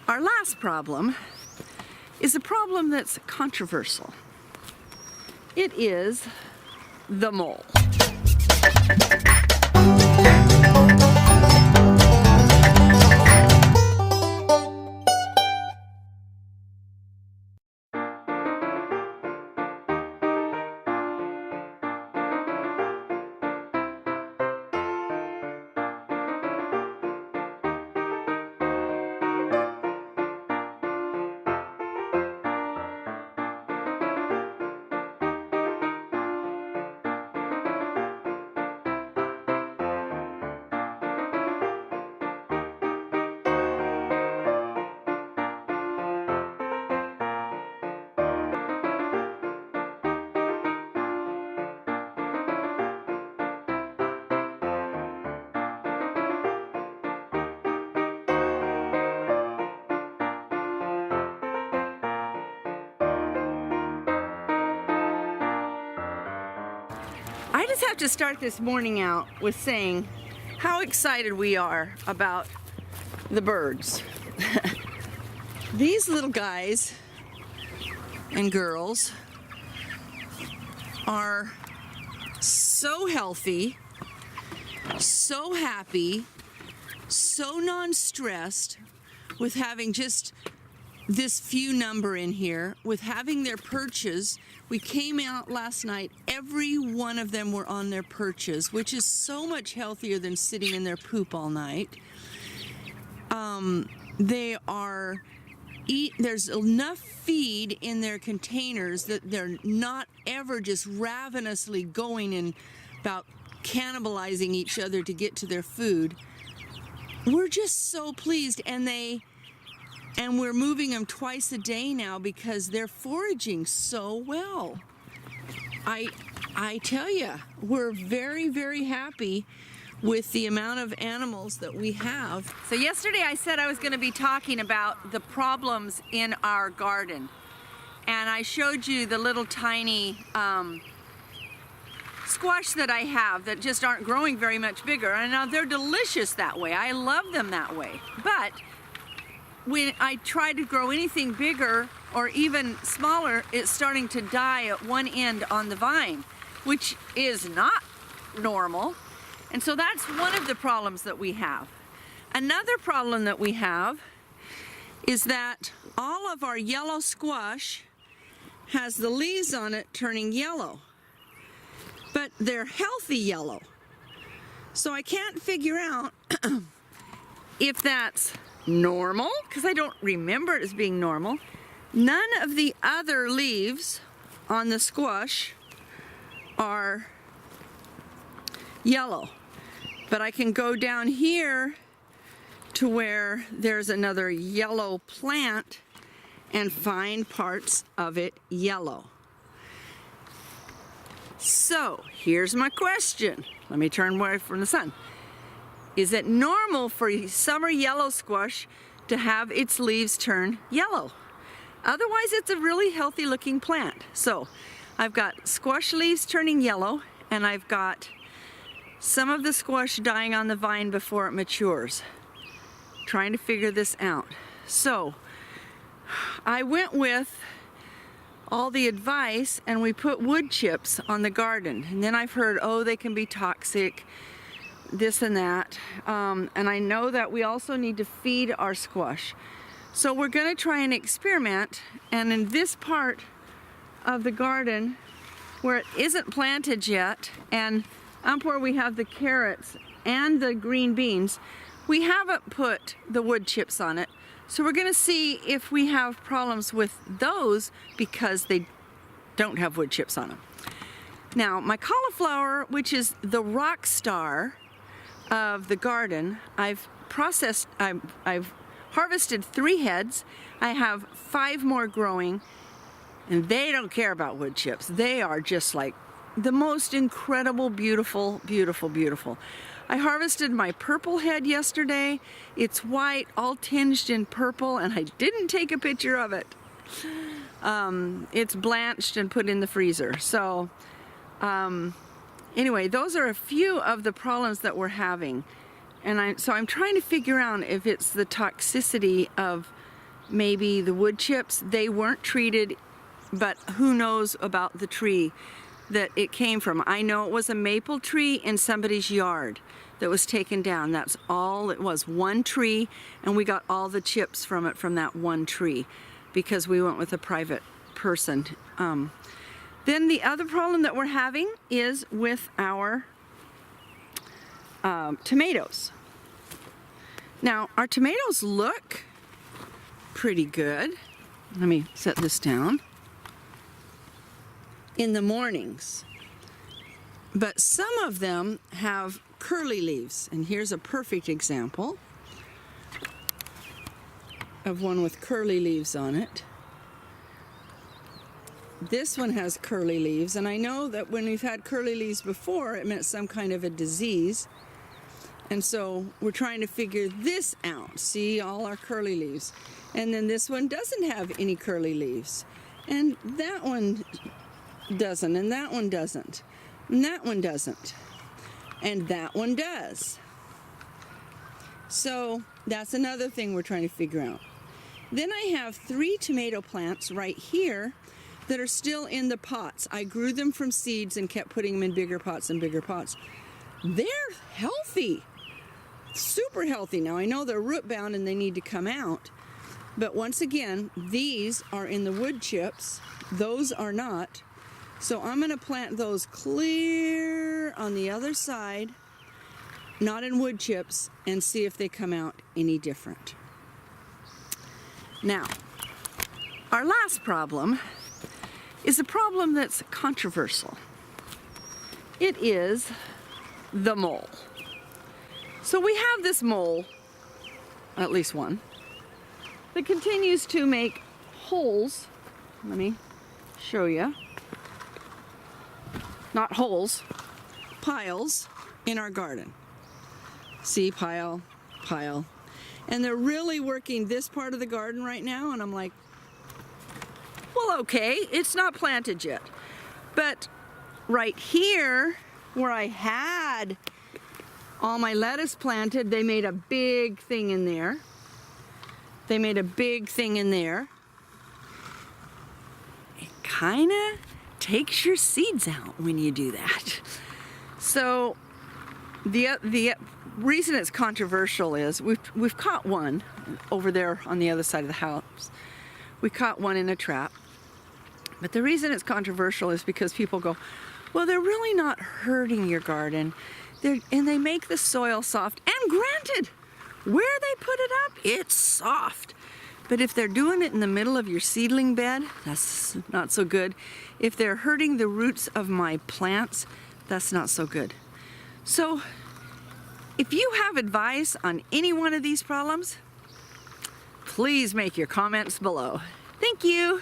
Our last problem is a problem that's controversial. It is the mole. I just have to start this morning out with saying how excited we are about the birds. These little guys and girls are so healthy, so happy, so non-stressed with having just this few number in here, with having their perches. We came out last night, every one of them were on their perches, which is so much healthier than sitting in their poop all night. There's enough feed in their containers that they're not ever just ravenously going and about cannibalizing each other to get to their food. We're just so pleased, and we're moving them twice a day now because they're foraging so well. I tell you, we're very, very happy with the amount of animals that we have. So yesterday I said I was going to be talking about the problems in our garden. And I showed you the little tiny squash that I have that just aren't growing very much bigger. And now they're delicious that way. I love them that way. But when I try to grow anything bigger or even smaller, it's starting to die at one end on the vine, which is not normal. And so that's one of the problems that we have. Another problem that we have is that all of our yellow squash has the leaves on it turning yellow, but they're healthy yellow. So I can't figure out if that's normal, because I don't remember it as being normal. None of the other leaves on the squash are yellow, but I can go down here to where there's another yellow plant and find parts of it yellow. So here's my question. Let me turn away from the sun. Is it normal for summer yellow squash to have its leaves turn yellow? Otherwise, it's a really healthy looking plant. So I've got squash leaves turning yellow, and I've got some of the squash dying on the vine before it matures. Trying to figure this out. So I went with all the advice and we put wood chips on the garden. And then I've heard, oh, they can be toxic, this and that. And I know that we also need to feed our squash. So we're gonna try and experiment. And in this part of the garden where it isn't planted yet, and up where we have the carrots and the green beans, we haven't put the wood chips on it. So we're gonna see if we have problems with those because they don't have wood chips on them. Now, my cauliflower, which is the rock star of the garden, I've harvested 3 heads. I have 5 more growing, and they don't care about wood chips. They are just like the most incredible, beautiful, beautiful, beautiful. I harvested my purple head yesterday. It's white, all tinged in purple, and I didn't take a picture of it. It's blanched and put in the freezer. So anyway, those are a few of the problems that we're having. And so I'm trying to figure out if it's the toxicity of maybe the wood chips, they weren't treated, but who knows about the tree that it came from. I know it was a maple tree in somebody's yard that was taken down. That's all it was, one tree, and we got all the chips from it from that one tree because we went with a private person. Then the other problem that we're having is with our tomatoes. Now, our tomatoes look pretty good. Let me set this down. In the mornings. But some of them have curly leaves. And here's a perfect example of one with curly leaves on it. This one has curly leaves, and I know that when we've had curly leaves before, it meant some kind of a disease. And so we're trying to figure this out. See, all our curly leaves. And then this one doesn't have any curly leaves. And that one doesn't, and that one doesn't, and that one doesn't, and that one does. So that's another thing we're trying to figure out. Then I have 3 tomato plants right here that are still in the pots. I grew them from seeds and kept putting them in bigger pots and bigger pots. They're healthy, super healthy. Now I know they're root bound and they need to come out, but once again, these are in the wood chips, those are not. So I'm going to plant those clear on the other side, not in wood chips, and see if they come out any different. Now, our last problem is a problem that's controversial. It is the mole. So we have this mole, at least one, that continues to make holes. Let me show you. Not holes, piles in our garden. See, pile, pile. And they're really working this part of the garden right now, and I'm like, well, okay, it's not planted yet. But right here, where I had all my lettuce planted, they made a big thing in there. They made a big thing in there. It kind of takes your seeds out when you do that. So the reason it's controversial is we've caught one over there on the other side of the house. We caught one in a trap. But the reason it's controversial is because people go, well, they're really not hurting your garden. And they make the soil soft. And granted, where they put it up, it's soft. But if they're doing it in the middle of your seedling bed, that's not so good. If they're hurting the roots of my plants, that's not so good. So if you have advice on any one of these problems, please make your comments below. Thank you.